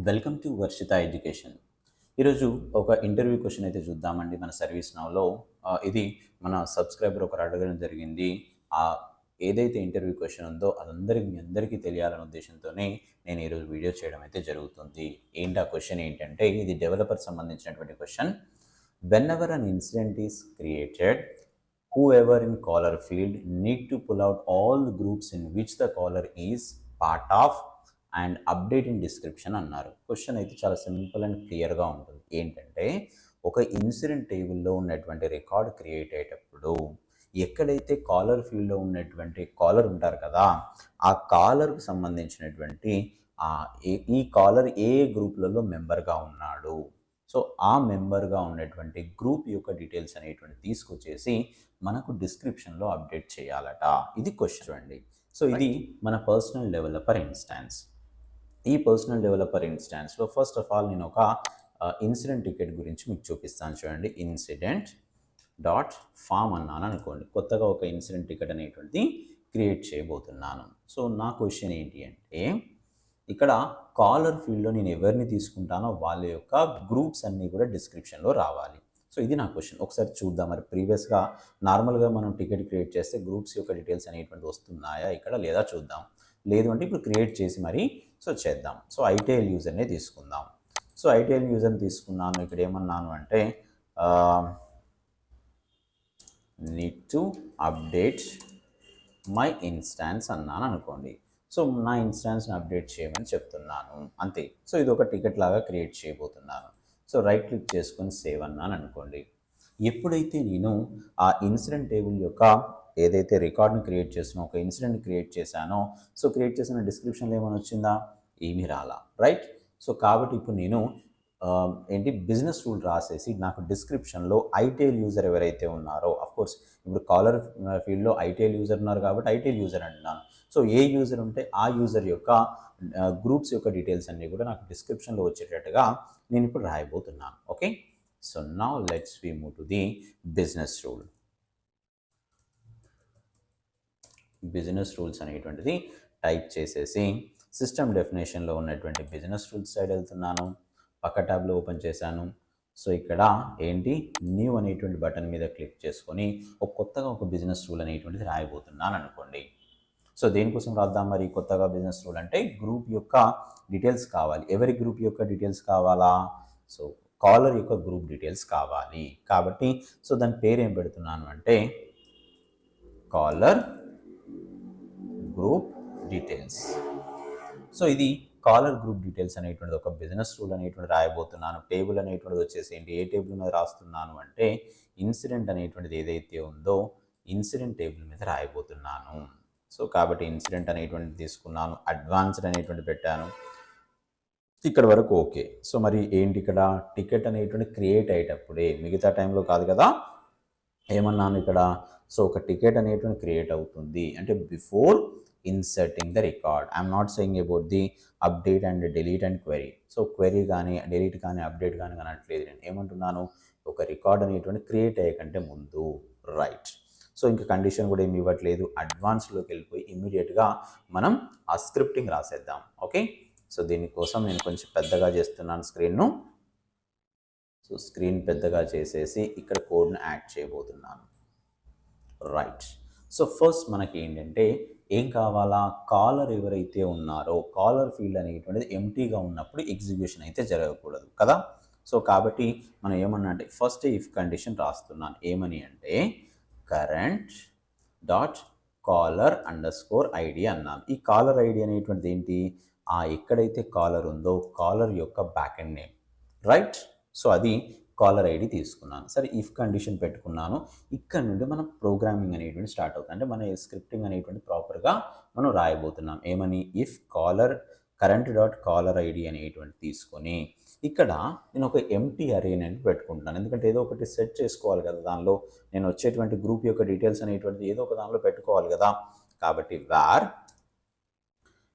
Welcome to Varshita education. ఈరోజు ఒక interview question అయితే చూద్దామండి మన సర్వీస్ నౌలో. ఇది మన సబ్స్క్రైబర్ ఒకరు అడగడం జరిగింది. ఏదైతే ఇంటర్వ్యూ క్వశ్చన్ ఉందో అదందరికీ మీ అందరికీ తెలియాలనే ఉద్దేశంతోనే నేను ఈరోజు వీడియో చేయడం అయితే జరుగుతుంది. ఏంటి ఆ క్వశ్చన్ ఏంటంటే, ఇది డెవలపర్ సంబంధించినటువంటి question. When ever an incident is created, whoever in caller field need to pull out all the groups in which the caller is part of and update in description అన్నారు. Question అయితే చాలా simple and క్లియర్గా ఉంటుంది. ఏంటంటే, ఒక incident టేబుల్లో ఉన్నటువంటి record create అయ్యేటప్పుడు ఎక్కడైతే కాలర్ ఫీల్డ్లో ఉన్నటువంటి కాలర్ ఉంటారు కదా, ఆ కాలర్కి సంబంధించినటువంటి ఈ కాలర్ ఏ గ్రూప్లలో మెంబర్గా ఉన్నాడు, సో ఆ మెంబర్గా ఉన్నటువంటి గ్రూప్ యొక్క డీటెయిల్స్ అనేటువంటి తీసుకొచ్చేసి మనకు డిస్క్రిప్షన్లో అప్డేట్ చేయాలట. ఇది క్వశ్చన్ అండి. సో ఇది మన పర్సనల్ డెవలపర్ ఇన్స్టాన్స్. ఈ పర్సనల్ డెవలపర్ ఇన్స్టాన్స్లో ఫస్ట్ ఆఫ్ ఆల్ నేను ఒక ఇన్సిడెంట్ టికెట్ గురించి మీకు చూపిస్తాను. చూడండి, ఇన్సిడెంట్ డాట్ ఫామ్ అన్నాను అనుకోండి. కొత్తగా ఒక ఇన్సిడెంట్ టికెట్ అనేటువంటిది క్రియేట్ చేయబోతున్నాను. సో నా క్వశ్చన్ ఏంటి అంటే, ఇక్కడ కాలర్ ఫీల్డ్లో నేను ఎవరిని తీసుకుంటానో వాళ్ళ యొక్క గ్రూప్స్ అన్నీ కూడా డిస్క్రిప్షన్లో రావాలి. సో ఇది నా క్వశ్చన్. ఒకసారి చూద్దాం. మరి ప్రీవియస్గా నార్మల్గా మనం టికెట్ క్రియేట్ చేస్తే గ్రూప్స్ యొక్క డీటెయిల్స్ అనేటువంటి వస్తున్నాయా ఇక్కడ, లేదా చూద్దాం. లేదు అంటే ఇప్పుడు క్రియేట్ చేసి మరి సో చేద్దాం. సో ఐటీఎల్ యూజర్నే తీసుకుందాం. సో ఐటీఎల్ యూజర్ని తీసుకున్నాను. ఇక్కడ ఏమన్నాను అంటే, need to update my instance అన్నాను అనుకోండి. సో నా ఇన్స్టాన్స్ని అప్డేట్ చేయమని చెప్తున్నాను, అంతే. సో ఇది ఒక టికెట్ లాగా క్రియేట్ చేయబోతున్నాను. సో రైట్ క్లిక్ చేసుకొని సేవ్ అన్నాను అనుకోండి. ఎప్పుడైతే నేను ఆ ఇన్సిడెంట్ టేబుల్ యొక్క ఏదైతే రికార్డ్ని క్రియేట్ చేసానో, ఒక ఇన్సిడెంట్ క్రియేట్ చేశానో, సో క్రియేట్ చేసిన డిస్క్రిప్షన్లో ఏమైనా వచ్చిందా? ఏమీ రాలా, రైట్. సో కాబట్టి ఇప్పుడు నేను బిజినెస్ రూల్ రాసేసి నాకు డిస్క్రిప్షన్లో ఐటీఎల్ యూజర్ ఎవరైతే ఉన్నారో, అఫ్కోర్స్ ఇప్పుడు కాలర్ ఫీల్డ్లో ఐటీఎల్ యూజర్ ఉన్నారు కాబట్టి ఐటీఎల్ యూజర్ అంటున్నాను. సో ఏ యూజర్ ఉంటే ఆ యూజర్ యొక్క గ్రూప్స్ యొక్క డీటెయిల్స్ అన్నీ కూడా నాకు డిస్క్రిప్షన్లో వచ్చేటట్టుగా నేను ఇప్పుడు రాయబోతున్నాను. Okay, so now let's we move to the business rule. Business rules అనేటువంటిది టైప్ చేసేసి సిస్టమ్ డెఫినేషన్లో ఉన్నటువంటి బిజినెస్ రూల్స్ సైడ్ వెళ్తున్నాను. పక్క ట్యాబ్లో ఓపెన్ చేశాను. సో ఇక్కడ ఏంటి, న్యూ అనేటువంటి బటన్ మీద క్లిక్ చేసుకొని కొత్తగా ఒక బిజినెస్ రూల్ అనేటువంటిది రాయబోతున్నాను అనుకోండి. సో దేనికోసం రాద్దాం మరి కొత్తగా బిజినెస్ రూల్ అంటే, గ్రూప్ యొక్క డీటెయిల్స్ కావాలి. ఎవరి గ్రూప్ యొక్క డీటెయిల్స్ కావాలా? సో కాలర్ యొక్క గ్రూప్ డీటెయిల్స్ కావాలి. కాబట్టి సో దాని పేరు ఏం పెడుతున్నాను అంటే, కాలర్ గ్రూప్ డీటెయిల్స్. సో ఇది కాలర్ గ్రూప్ డీటెయిల్స్ అనేటువంటిది ఒక బిజినెస్ రూల్ అనేటువంటి రాయబోతున్నాను. టేబుల్ అనేటువంటిది వచ్చేసి ఏంటి, ఏ టేబుల్ మీద రాస్తున్నాను అంటే, ఇన్సిడెంట్ అనేటువంటిది ఏదైతే ఉందో ఇన్సిడెంట్ టేబుల్ మీద రాయబోతున్నాను. సో కాబట్టి ఇన్సిడెంట్ అనేటువంటిది తీసుకున్నాను, అడ్వాన్స్డ్ అనేటువంటి పెట్టాను. ఇక్కడ వరకు ఓకే. సో మరి ఏంటి ఇక్కడ, టికెట్ అనేటువంటి క్రియేట్ అయ్యేటప్పుడే, మిగతా టైంలో కాదు కదా. ఏమన్నాను ఇక్కడ, సో ఒక టికెట్ అనేటువంటి క్రియేట్ అవుతుంది అంటే before inserting the record. I'm not saying about the update and delete and query. So query కానీ డిలీట్ కానీ అప్డేట్ కానీ అనట్లేదు. నేను ఏమంటున్నాను, ఒక రికార్డ్ అనేటువంటి క్రియేట్ అయ్యే కంటే ముందు, రైట్. సో ఇంకా కండిషన్ కూడా ఏమి ఇవ్వట్లేదు. అడ్వాన్స్లోకి వెళ్ళిపోయి ఇమ్మీడియట్గా మనం ఆ స్క్రిప్టింగ్ రాసేద్దాం. ఓకే, సో దీనికోసం నేను కొంచెం పెద్దగా చేస్తున్నాను స్క్రీన్ను. సో స్క్రీన్ పెద్దగా చేసేసి ఇక్కడ కోడ్ను యాడ్ చేయబోతున్నాను, రైట్. సో ఫస్ట్ మనకి ఏంటంటే ఏం కావాలా, కాలర్ ఎవరైతే ఉన్నారో కాలర్ ఫీల్డ్ అనేటువంటిది ఎంటీగా ఉన్నప్పుడు ఎగ్జిక్యూషన్ అయితే జరగకూడదు కదా. సో కాబట్టి మనం ఏమన్నా అంటే, ఫస్ట్ ఇఫ్ కండిషన్ రాస్తున్నాను. ఏమని అంటే, current dot caller underscore ID అన్నాను. ఈ కాలర్ ఐడి అనేటువంటిది ఏంటి, ఎక్కడైతే కాలర్ ఉందో కాలర్ యొక్క back end name, right. So అది కాలర్ ఐడి తీసుకున్నాను. సరే, ఇఫ్ కండిషన్ పెట్టుకున్నాను. ఇక్కడ నుండి మనం ప్రోగ్రామింగ్ అనేటువంటి స్టార్ట్ అవుతుంది. అంటే మన స్క్రిప్టింగ్ అనేటువంటి ప్రాపర్గా మనం రాయబోతున్నాం. ఏమని, if caller current dot caller ID అనేటువంటి తీసుకొని ఇక్కడ నేను ఒక ఎంటీ అరే అనేది పెట్టుకుంటాను. ఎందుకంటే ఏదో ఒకటి సెట్ చేసుకోవాలి కదా, దానిలో నేను వచ్చేటువంటి గ్రూప్ యొక్క డీటెయిల్స్ అనేటువంటిది ఏదో ఒక దానిలో పెట్టుకోవాలి కదా. కాబట్టి వార్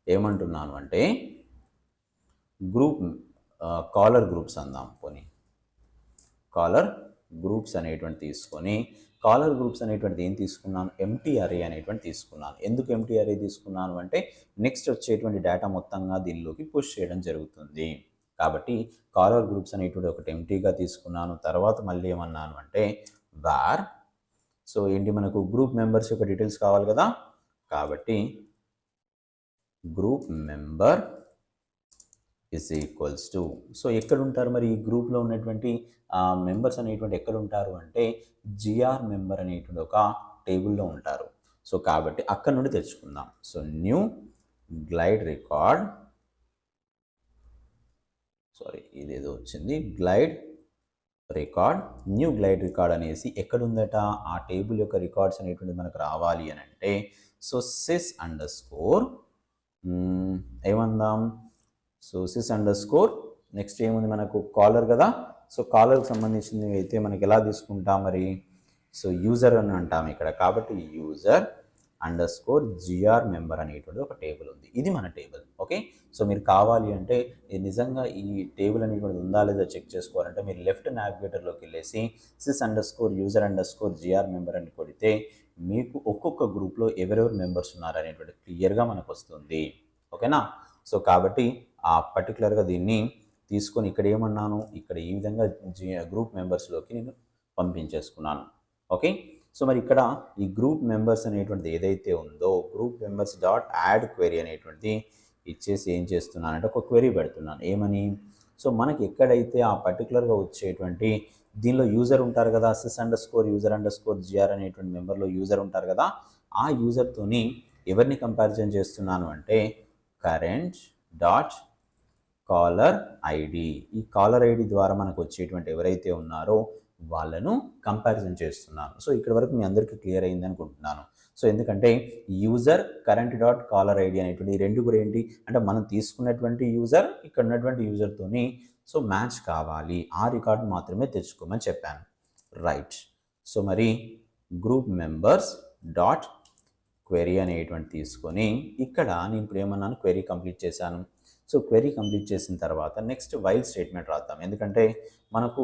ఏమంటున్నాను అంటే, గ్రూప్ కాలర్ గ్రూప్స్ అందాం. పోనీ కాలర్ గ్రూప్స్ అనేటువంటి తీసుకొని, కాలర్ గ్రూప్స్ అనేటువంటిది ఏం తీసుకున్నాను, ఎంటీ అరే అనేటువంటి తీసుకున్నాను. ఎందుకు ఎంటీ అరే తీసుకున్నాను అంటే, నెక్స్ట్ వచ్చేటువంటి డేటా మొత్తంగా దీనిలోకి పుష్ చేయడం జరుగుతుంది. కాబట్టి కాలర్ గ్రూప్స్ అనేటువంటి ఒకటి ఎంటీగా తీసుకున్నాను. తర్వాత మళ్ళీ ఏమన్నాను అంటే వార్. సో ఏంటి, మనకు గ్రూప్ మెంబర్స్ యొక్క డీటెయిల్స్ కావాలి కదా, కాబట్టి group member is equals to, so ఎక్కడ ఉంటారు మరి ఈ గ్రూప్లో ఉన్నటువంటి మెంబర్స్ అనేటువంటి ఎక్కడ ఉంటారు అంటే జిఆర్ మెంబర్ అనేటువంటి ఒక టేబుల్లో ఉంటారు. సో కాబట్టి అక్కడ నుండి తెచ్చుకుందాం. So new glide record, sorry ఇదేదో వచ్చింది, glide record, new glide record అనేసి ఎక్కడ ఉందట, ఆ టేబుల్ యొక్క రికార్డ్స్ అనేటువంటిది మనకు రావాలి అని అంటే సో సిస్ అండర్ స్కోర్ ఏమందాం, so sys underscore next ఏముంది మనకు కాలర్ కదా, సో కాలర్కి సంబంధించింది అయితే మనకి ఎలా తీసుకుంటాం మరి, సో యూజర్ అని అంటాం ఇక్కడ, కాబట్టి user underscore GR member అనేటువంటి ఒక టేబుల్ ఉంది. ఇది మన టేబుల్. ఓకే, సో మీరు కావాలి అంటే నిజంగా ఈ టేబుల్ అనేటువంటిది ఉందా లేదా చెక్ చేసుకోవాలంటే మీరు లెఫ్ట్ నావిగేటర్లోకి వెళ్ళేసి sys underscore user underscore GR member అని కొడితే మీకు ఒక్కొక్క గ్రూప్లో ఎవరెవరు మెంబర్స్ ఉన్నారు అనేటువంటి క్లియర్గా మనకు వస్తుంది. ఓకేనా, సో కాబట్టి ఆ పర్టికులర్గా దీన్ని తీసుకొని ఇక్కడ ఏమన్నాను, ఇక్కడ ఈ విధంగా గ్రూప్ మెంబర్స్లోకి నేను పంపించేసుకున్నాను. ఓకే, సో మరి ఇక్కడ ఈ గ్రూప్ మెంబర్స్ అనేటువంటిది ఏదైతే ఉందో group members dot add query అనేటువంటిది ఇచ్చేసి ఏం చేస్తున్నానంటే ఒక క్వెరీ పెడుతున్నాను. ఏమని, సో మనకి ఎక్కడైతే ఆ పర్టికులర్గా వచ్చేటువంటి దీనిలో యూజర్ ఉంటారు కదా, sys underscore user underscore GR అనేటువంటి మెంబర్లో యూజర్ ఉంటారు కదా, ఆ యూజర్తోని ఎవరిని కంపారిజన్ చేస్తున్నాను అంటే కరెంట్ డాట్ కాలర్ ఐడి, ఈ కాలర్ ఐడి ద్వారా మనకు వచ్చేటువంటి ఎవరైతే ఉన్నారో వాళ్ళను కంపారిజన్ చేస్తున్నాను. సో ఇక్కడ వరకు మీ అందరికీ క్లియర్ అయింది అనుకుంటున్నాను. సో ఎందుకంటే user current dot caller ID అనేటువంటి ఈ రెండు కూడా ఏంటి అంటే మనం తీసుకున్నటువంటి యూజర్ ఇక్కడ ఉన్నటువంటి యూజర్తోని సో మ్యాచ్ కావాలి, ఆ రికార్డు మాత్రమే తెచ్చుకోమని చెప్పాను. రైట్, సో మరి గ్రూప్ మెంబర్స్ డాట్ క్వెరీ అనేటువంటి తీసుకొని ఇక్కడ నేను ఇప్పుడు ఏమన్నాను, క్వెరీ కంప్లీట్ చేశాను. సో క్వెరీ కంప్లీట్ చేసిన తర్వాత నెక్స్ట్ వైల్ స్టేట్మెంట్ రాద్దాం, ఎందుకంటే మనకు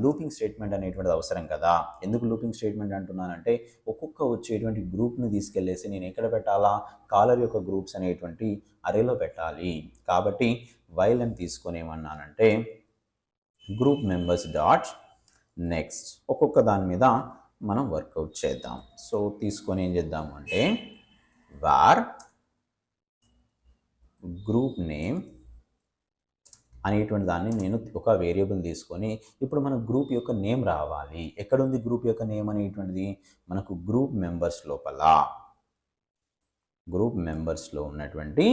లూపింగ్ స్టేట్మెంట్ అనేటువంటిది అవసరం కదా. ఎందుకు లూపింగ్ స్టేట్మెంట్ అంటున్నానంటే ఒక్కొక్క వచ్చేటువంటి గ్రూప్ని తీసుకెళ్ళేసి నేను ఎక్కడ పెట్టాలా, కాలర్ యొక్క గ్రూప్స్ అనేటువంటి అరేలో పెట్టాలి. కాబట్టి వైల్ అని తీసుకొని ఏమన్నానంటే గ్రూప్ మెంబర్స్ డాట్ నెక్స్ట్ ఒక్కొక్క దాని మీద మనం వర్కౌట్ చేద్దాం. సో తీసుకొని ఏం చేద్దాము అంటే వార్ గ్రూప్ నేమ్ అనేటువంటి దాన్ని నేను ఒక వేరియబుల్ తీసుకొని ఇప్పుడు మన గ్రూప్ యొక్క నేమ్ రావాలి. ఎక్కడుంది గ్రూప్ యొక్క నేమ్ అనేటువంటిది, మనకు గ్రూప్ మెంబర్స్ లోపల, గ్రూప్ మెంబర్స్లో ఉన్నటువంటి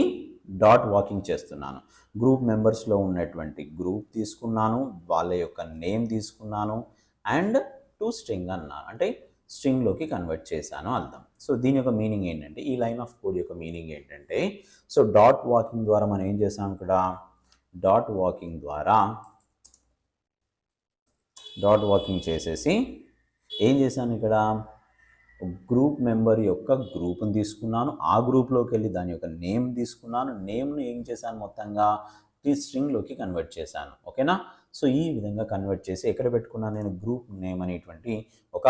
డాట్ వాకింగ్ చేస్తున్నాను. గ్రూప్ మెంబర్స్లో ఉన్నటువంటి గ్రూప్ తీసుకున్నాను, వాళ్ళ యొక్క నేమ్ తీసుకున్నాను అండ్ టు స్ట్రింగ్ అన్నాను, అంటే స్ట్రింగ్లోకి కన్వర్ట్ చేశాను అర్థం. సో దీని యొక్క మీనింగ్ ఏంటంటే, ఈ లైన్ ఆఫ్ కోడ్ యొక్క మీనింగ్ ఏంటంటే, సో డాట్ వాకింగ్ ద్వారా మనం ఏం చేసాం ఇక్కడ, డాట్ వాకింగ్ ద్వారా డాట్ వాకింగ్ చేసేసి ఏం చేశాను ఇక్కడ, గ్రూప్ మెంబర్ యొక్క గ్రూప్ని తీసుకున్నాను, ఆ గ్రూప్లోకి వెళ్ళి దాని యొక్క నేమ్ తీసుకున్నాను, నేమ్ను ఏం చేశాను మొత్తంగా ఈ స్ట్రింగ్లోకి కన్వర్ట్ చేశాను. ఓకేనా, సో ఈ విధంగా కన్వర్ట్ చేసి ఎక్కడ పెట్టుకున్నాను నేను, గ్రూప్ నేమ్ అనేటువంటి ఒక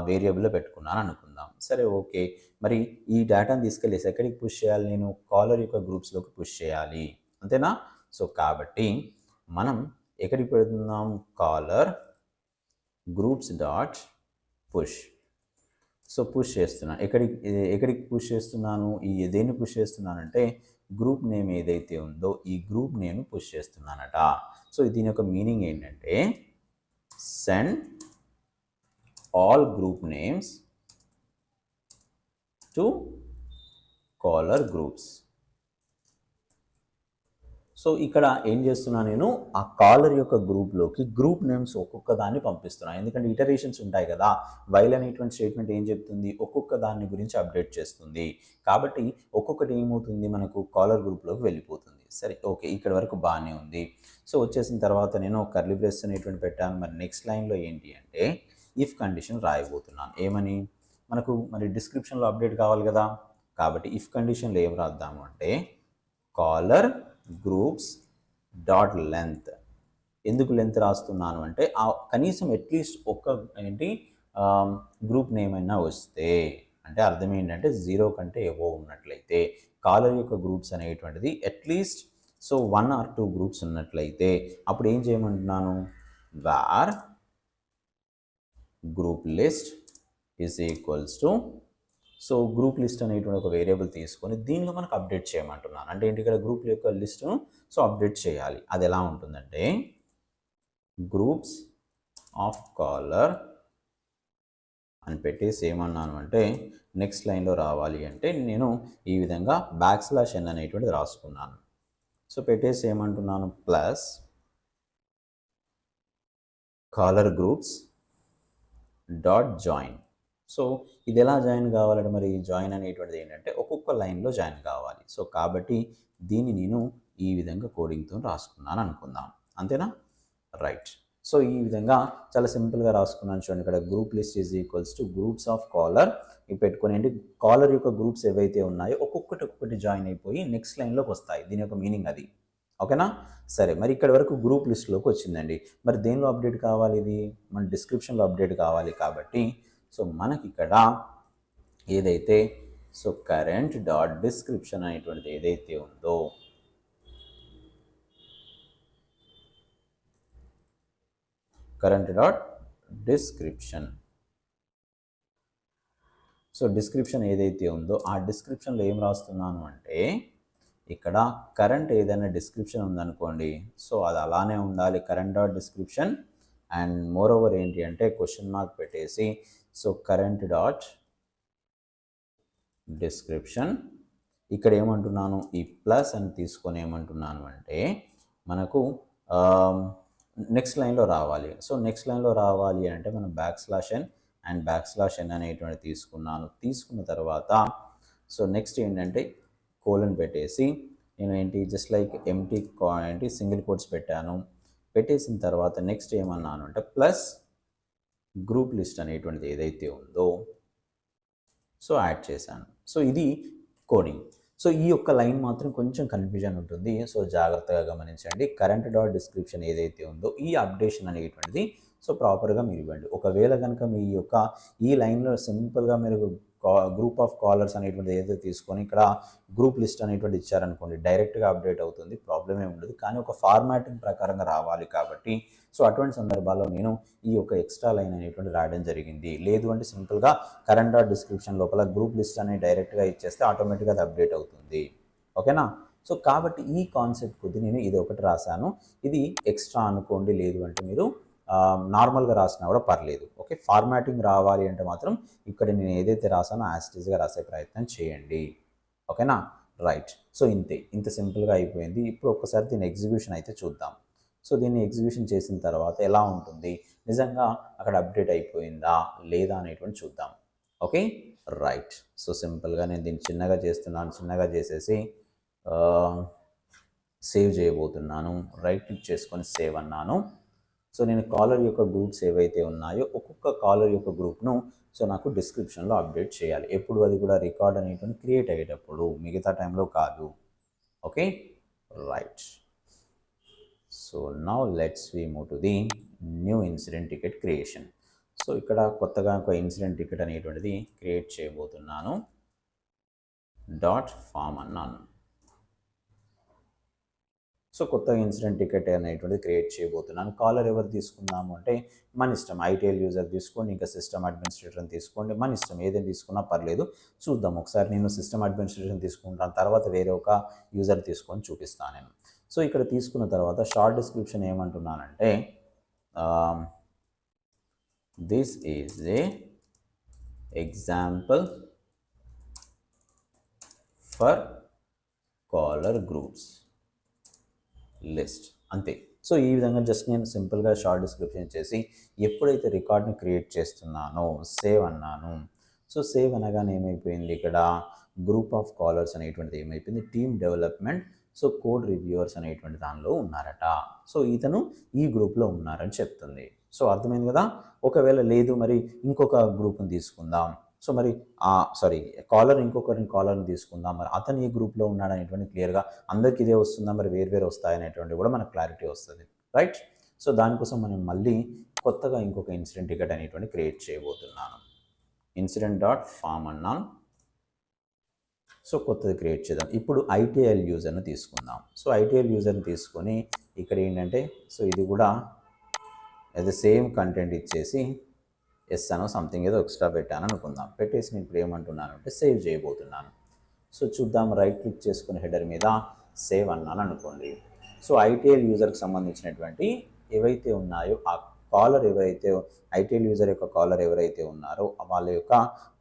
వేరియబుల్లో పెట్టుకున్నాను అనుకుందాం. సరే ఓకే, మరి ఈ డేటాను తీసుకెళ్ళేసి ఎక్కడికి పుష్ చేయాలి, నేను కాలర్ యొక్క గ్రూప్స్లోకి పుష్ చేయాలి అంతేనా. సో కాబట్టి మనం ఎక్కడికి పెడుతున్నాం, caller groups dot push. So push చేస్తున్నాను, ఎక్కడికి పుష్ చేస్తున్నాను, ఈ దేన్ని పుష్ చేస్తున్నానంటే గ్రూప్ నేమ్ ఏదైతే ఉందో ఈ గ్రూప్ నేమ్ పుష్ చేస్తున్నానట. సో దీని యొక్క మీనింగ్ ఏంటంటే send all group names to caller groups. So ఇక్కడ ఏం చేస్తున్నా, నేను ఆ కాలర్ యొక్క గ్రూప్లోకి గ్రూప్ నేమ్స్ ఒక్కొక్క దాన్ని పంపిస్తున్నాను. ఎందుకంటే ఇటరేషన్స్ ఉంటాయి కదా, వైల్ అనేటువంటి స్టేట్మెంట్ ఏం చెప్తుంది, ఒక్కొక్క దాన్ని గురించి అప్డేట్ చేస్తుంది. కాబట్టి ఒక్కొక్కటి ఏమవుతుంది, మనకు కాలర్ గ్రూప్లోకి వెళ్ళిపోతుంది. సరే ఓకే, ఇక్కడ వరకు బాగానే ఉంది. సో వచ్చేసిన తర్వాత నేను కర్లీ బ్రేస్ అనేటువంటి పెట్టాను. మరి నెక్స్ట్ లైన్లో ఏంటి అంటే ఇఫ్ కండిషన్ రాయబోతున్నాను. ఏమని, మనకు మరి డిస్క్రిప్షన్లో అప్డేట్ కావాలి కదా, కాబట్టి ఇఫ్ కండిషన్లో ఏం రాద్దాము అంటే కాలర్ గ్రూప్స్ డాట్ లెంత్. ఎందుకు లెంత్ రాస్తున్నాను అంటే కనీసం అట్లీస్ట్ ఒక్క ఏంటి గ్రూప్ నేమ్ అయినా వస్తే, అంటే అర్థం ఏంటంటే 0 కంటే ఎబో ఉన్నట్లయితే కాలర్ యొక్క గ్రూప్స్ అనేటువంటిది అట్లీస్ట్ సో 1 or 2 గ్రూప్స్ ఉన్నట్లయితే అప్పుడు ఏం చేయమంటున్నాను, var group list is equals to, so group list అనేటువంటి ఒక వేరియబుల్ తీసుకొని దీనిలో మనకు అప్డేట్ చేయమంటున్నాను. అంటే ఏంటి, ఇక్కడ గ్రూప్ యొక్క లిస్టును సో అప్డేట్ చేయాలి. అది ఎలా ఉంటుందంటే గ్రూప్స్ ఆఫ్ కాలర్ అని పెట్టేసి ఏమన్నాను అంటే నెక్స్ట్ లైన్లో రావాలి అంటే నేను ఈ విధంగా \n అనేటువంటిది రాసుకున్నాను. సో పెట్టేసి ఏమంటున్నాను, plus caller groups dot join. So ఇది ఎలా జాయిన్ కావాలంటే మరి జాయిన్ అనేటువంటిది ఏంటంటే ఒక్కొక్క లైన్లో జాయిన్ కావాలి. సో కాబట్టి దీన్ని నేను ఈ విధంగా కోడింగ్తో రాసుకున్నాను అనుకుందాం, అంతేనా? రైట్. సో ఈ విధంగా చాలా సింపుల్గా రాసుకున్నాను చూడండి. ఇక్కడ group list is equals to groups of caller ఇవి పెట్టుకొని, ఏంటి కాలర్ యొక్క గ్రూప్స్ ఏవైతే ఉన్నాయో ఒక్కొక్కటి జాయిన్ అయిపోయి నెక్స్ట్ లైన్లోకి వస్తాయి. దీని యొక్క మీనింగ్ అది, ఓకేనా? సరే, మరి ఇక్కడ వరకు గ్రూప్ లిస్ట్లోకి వచ్చిందండి. మరి దేనిలో అప్డేట్ కావాలి, ఇది మన డిస్క్రిప్షన్లో అప్డేట్ కావాలి. కాబట్టి సో మనకి ఇక్కడ ఏదైతే సో కరెంట్ డాట్ డిస్క్రిప్షన్ అనేటువంటిది ఏదైతే ఉందో, current dot description, so description ఏదైతే ఉందో ఆ డిస్క్రిప్షన్లో ఏం రాస్తున్నాను అంటే ఇక్కడ కరెంట్ ఏదైనా డిస్క్రిప్షన్ ఉందనుకోండి, సో అది అలానే ఉండాలి, current dot description. And more over ఏంటి అంటే క్వశ్చన్ మార్క్ పెట్టేసి సో కరెంట్ డాట్ డిస్క్రిప్షన్. ఇక్కడ ఏమంటున్నాను, ఈ ప్లస్ అని తీసుకొని ఏమంటున్నాను అంటే మనకు నెక్స్ట్ లైన్లో రావాలి. సో నెక్స్ట్ లైన్లో రావాలి అంటే మనం \n అండ్ \n అనేటువంటి తీసుకున్నాను. తీసుకున్న తర్వాత సో నెక్స్ట్ ఏంటంటే కోలన్ పెట్టేసి నేను ఏంటి జస్ట్ లైక్ ఎంటీ ఏంటి సింగిల్ కోట్స్ పెట్టాను. పెట్టేసిన తర్వాత నెక్స్ట్ ఏమన్నాను అంటే ప్లస్ గ్రూప్ లిస్ట్ అనేటువంటిది ఏదైతే ఉందో సో యాడ్ చేశాను. సో ఇది కోడింగ్. సో ఈ యొక్క లైన్ మాత్రం కొంచెం కన్ఫ్యూజన్ ఉంటుంది. సో జాగ్రత్తగా గమనించండి. కరెంట్ డాట్ డిస్క్రిప్షన్ ఏదైతే ఉందో ఈ అప్డేషన్ అనేటువంటిది సో ప్రాపర్గా మీరు ఇవ్వండి. ఒకవేళ కనుక మీ యొక్క ఈ లైన్లో సింపుల్గా మీరు గ్రూప్ ఆఫ్ కాలర్స్ అనేటువంటిది ఏదైతే తీసుకొని ఇక్కడ గ్రూప్ లిస్ట్ అనేటువంటి ఇచ్చారనుకోండి, డైరెక్ట్గా అప్డేట్ అవుతుంది, ప్రాబ్లం ఏమి ఉండదు. కానీ ఒక ఫార్మాటింగ్ ప్రకారంగా రావాలి కాబట్టి సో అటువంటి సందర్భాల్లో నేను ఈ యొక్క ఎక్స్ట్రా లైన్ అనేటువంటి రాయడం జరిగింది. లేదు అంటే సింపుల్గా కరెంట్ డాట్ డిస్క్రిప్షన్ లోపల గ్రూప్ లిస్ట్ అనేది డైరెక్ట్గా ఇచ్చేస్తే ఆటోమేటిక్గా అది అప్డేట్ అవుతుంది, ఓకేనా? సో కాబట్టి ఈ కాన్సెప్ట్ కొద్ది నేను ఇది ఒకటి రాశాను. ఇది ఎక్స్ట్రా అనుకోండి, లేదు అంటే మీరు నార్మల్గా రాసినా కూడా పర్లేదు, ఓకే? ఫార్మాటింగ్ రావాలి అంటే మాత్రం ఇక్కడ నేను ఏదైతే రాసానో యాస్టీజ్గా రాసే ప్రయత్నం చేయండి, ఓకేనా? రైట్. సో ఇంత సింపుల్గా అయిపోయింది. ఇప్పుడు ఒక్కసారి దీని ఎగ్జిక్యూషన్ అయితే చూద్దాం. సో దీన్ని ఎగ్జిక్యూషన్ చేసిన తర్వాత ఎలా ఉంటుంది, నిజంగా అక్కడ అప్డేట్ అయిపోయిందా లేదా అనేటువంటి చూద్దాం, ఓకే? రైట్. సో సింపుల్గా నేను దీన్ని చిన్నగా చేస్తున్నాను. చిన్నగా చేసేసి సేవ్ చేయబోతున్నాను. రైట్ క్లిక్ చేసుకొని సేవ్ అన్నాను. సో నేను కాలర్ యొక్క గ్రూప్స్ ఏవైతే ఉన్నాయో ఒక్కొక్క కాలర్ యొక్క గ్రూప్ను సో నాకు డిస్క్రిప్షన్లో అప్డేట్ చేయాలి. ఎప్పుడు అది కూడా రికార్డ్ అనేటువంటి క్రియేట్ అయ్యేటప్పుడు, మిగతా టైంలో కాదు, okay? Right. So now let's we move to the new incident ticket creation. So ఇక్కడ కొత్తగా ఒక ఇన్సిడెంట్ టికెట్ అనేటువంటిది క్రియేట్ చేయబోతున్నాను. .form అన్నాను. సో కొత్త ఇన్సిడెంట్ టికెట్ అనేటువంటిది క్రియేట్ చేయబోతున్నాను. కాలర్ ఎవరు తీసుకుందాము అంటే మన ఇష్టం. ఐటీఎల్ యూజర్ తీసుకోండి, ఇంకా సిస్టమ్ అడ్మినిస్ట్రేటర్ తీసుకోండి, మన ఇష్టం, ఏదైనా తీసుకున్నా పర్లేదు. చూద్దాం ఒకసారి. నేను సిస్టమ్ అడ్మినిస్ట్రేషన్ తీసుకుంటాను, తర్వాత వేరే ఒక యూజర్ తీసుకొని చూపిస్తాను నేను. సో ఇక్కడ తీసుకున్న తర్వాత షార్ట్ డిస్క్రిప్షన్ ఏమంటున్నానంటే this is a example for caller groups list, అంతే. సో ఈ విధంగా జస్ట్ నేను సింపుల్గా షార్ట్ డిస్క్రిప్షన్ చేసి ఎప్పుడైతే రికార్డ్ని క్రియేట్ చేస్తున్నానో సేవ్ అన్నాను. సో సేవ్ అనగానే ఏమైపోయింది, ఇక్కడ గ్రూప్ ఆఫ్ కాలర్స్ అనేటువంటిది ఏమైపోయింది, team development so code reviewers అనేటువంటి దానిలో ఉన్నారట. సో ఇతను ఈ గ్రూప్లో ఉన్నారని చెప్తుంది. సో అర్థమైంది కదా. ఒకవేళ లేదు మరి ఇంకొక గ్రూప్ని తీసుకుందాం. సో మరి కాలర్ ఇంకొకరిని కాలర్ని తీసుకుందాం, మరి అతను ఈ గ్రూప్లో ఉన్నాడు అనేటువంటి క్లియర్గా అందరికి ఇదే వస్తుందా, మరి వేరు వస్తాయనేటువంటి కూడా మనకు క్లారిటీ వస్తుంది, రైట్? సో దానికోసం మనం మళ్ళీ కొత్తగా ఇంకొక ఇన్సిడెంట్ టికెట్ అనేటువంటి క్రియేట్ చేయబోతున్నాను. incident.form అన్నాను. సో కొత్తది క్రియేట్ చేద్దాం. ఇప్పుడు ఐటీఎల్ యూజర్ని తీసుకుందాం. సో ఐటీఎల్ యూజర్ని తీసుకొని ఇక్కడ ఏంటంటే సో ఇది కూడా అది సేమ్ కంటెంట్ ఇచ్చేసి ఎస్ అనో సంథింగ్ ఏదో ఎక్స్ట్రా పెట్టాను అనుకుందాం. పెట్టేసి నేను ఇప్పుడు ఏమంటున్నాను అంటే సేవ్ చేయబోతున్నాను. సో చూద్దాం, రైట్ క్లిక్ చేసుకుని హెడర్ మీద సేవ్ అన్నాను అనుకోండి. సో ఐటీఎల్ యూజర్కి సంబంధించినటువంటి ఏవైతే ఉన్నాయో ఆ కాలర్ ఎవరైతే ఐటీఎల్ యూజర్ యొక్క కాలర్ ఎవరైతే ఉన్నారో వాళ్ళ యొక్క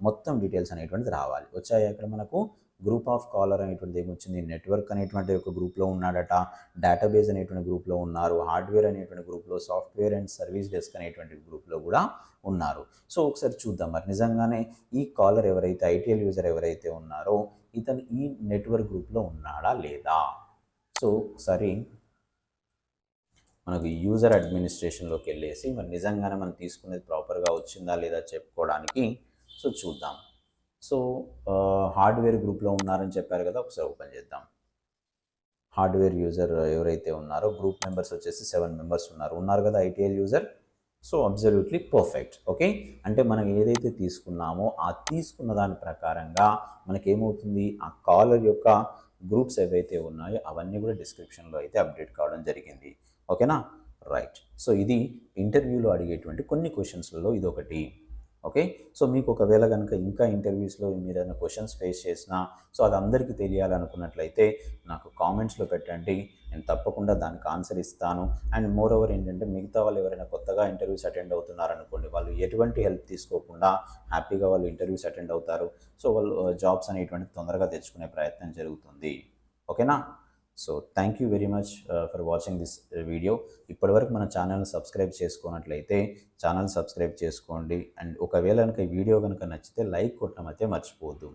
మొత్తం డీటెయిల్స్ అనేటువంటిది రావాలి. వచ్చాయి అక్కడ మనకు గ్రూప్ ఆఫ్ కాలర్ అనేటువంటిది ఏమొచ్చింది, నెట్వర్క్ అనేటువంటి ఒక గ్రూప్లో ఉన్నాడట, డేటాబేస్ అనేటువంటి గ్రూప్లో ఉన్నారు, హార్డ్వేర్ అనేటువంటి గ్రూప్లో, సాఫ్ట్వేర్ అండ్ సర్వీస్ డెస్క్ అనేటువంటి గ్రూప్లో కూడా ఉన్నారు. సో ఒకసారి చూద్దాం మరి నిజంగానే ఈ కాలర్ ఎవరైతే ఐటీఎల్ యూజర్ ఎవరైతే ఉన్నారో ఇతను ఈ నెట్వర్క్ గ్రూప్లో ఉన్నాడా లేదా. సో ఒకసారి మనకు యూజర్ అడ్మినిస్ట్రేషన్లోకి వెళ్ళేసి మరి నిజంగానే మనం తీసుకునేది ప్రాపర్గా వచ్చిందా లేదా చెప్పుకోవడానికి సో చూద్దాం. సో హార్డ్వేర్ గ్రూప్లో ఉన్నారని చెప్పారు కదా, ఒకసారి ఓపెన్ చేద్దాం. హార్డ్వేర్ యూజర్ ఎవరైతే ఉన్నారో గ్రూప్ మెంబర్స్ వచ్చేసి 7 మెంబర్స్ ఉన్నారు కదా ITL user. So absolutely perfect. Okay, అంటే మనం ఏదైతే తీసుకున్నామో ఆ తీసుకున్న దాని ప్రకారంగా మనకేమవుతుంది, ఆ కాలర్ యొక్క గ్రూప్స్ ఏవైతే ఉన్నాయో అవన్నీ కూడా డిస్క్రిప్షన్లో అయితే అప్డేట్ కావడం జరిగింది. ఓకేనా, రైట్. సో ఇది ఇంటర్వ్యూలో అడిగేటువంటి కొన్ని క్వశ్చన్స్లలో ఇదొకటి. ఓకే, సో మీకు ఒకవేళ కనుక ఇంకా ఇంటర్వ్యూస్లో మీరు ఏదైనా క్వశ్చన్స్ ఫేస్ చేసినా సో అది అందరికీ తెలియాలనుకున్నట్లయితే నాకు కామెంట్స్లో పెట్టండి, నేను తప్పకుండా దానికి ఆన్సర్ ఇస్తాను. అండ్ మోర్ ఓవర్ ఏంటంటే మిగతా వాళ్ళు ఎవరైనా కొత్తగా ఇంటర్వ్యూస్ అటెండ్ అవుతున్నారనుకోండి, వాళ్ళు ఎటువంటి హెల్ప్ తీసుకోకుండా హ్యాపీగా వాళ్ళు ఇంటర్వ్యూస్ అటెండ్ అవుతారు. సో వాళ్ళు జాబ్స్ అనేటువంటి తొందరగా తెచ్చుకునే ప్రయత్నం జరుగుతుంది. ఓకేనా, so thank you very much for watching this video. ఇప్పటివరకు మన ఛానల్ని సబ్స్క్రైబ్ చేసుకున్నట్లయితే ఛానల్ సబ్స్క్రైబ్ చేసుకోండి. అండ్ ఒకవేళ కనుక ఈ వీడియో కనుక నచ్చితే లైక్ కొట్టడం అయితే మర్చిపోవద్దు.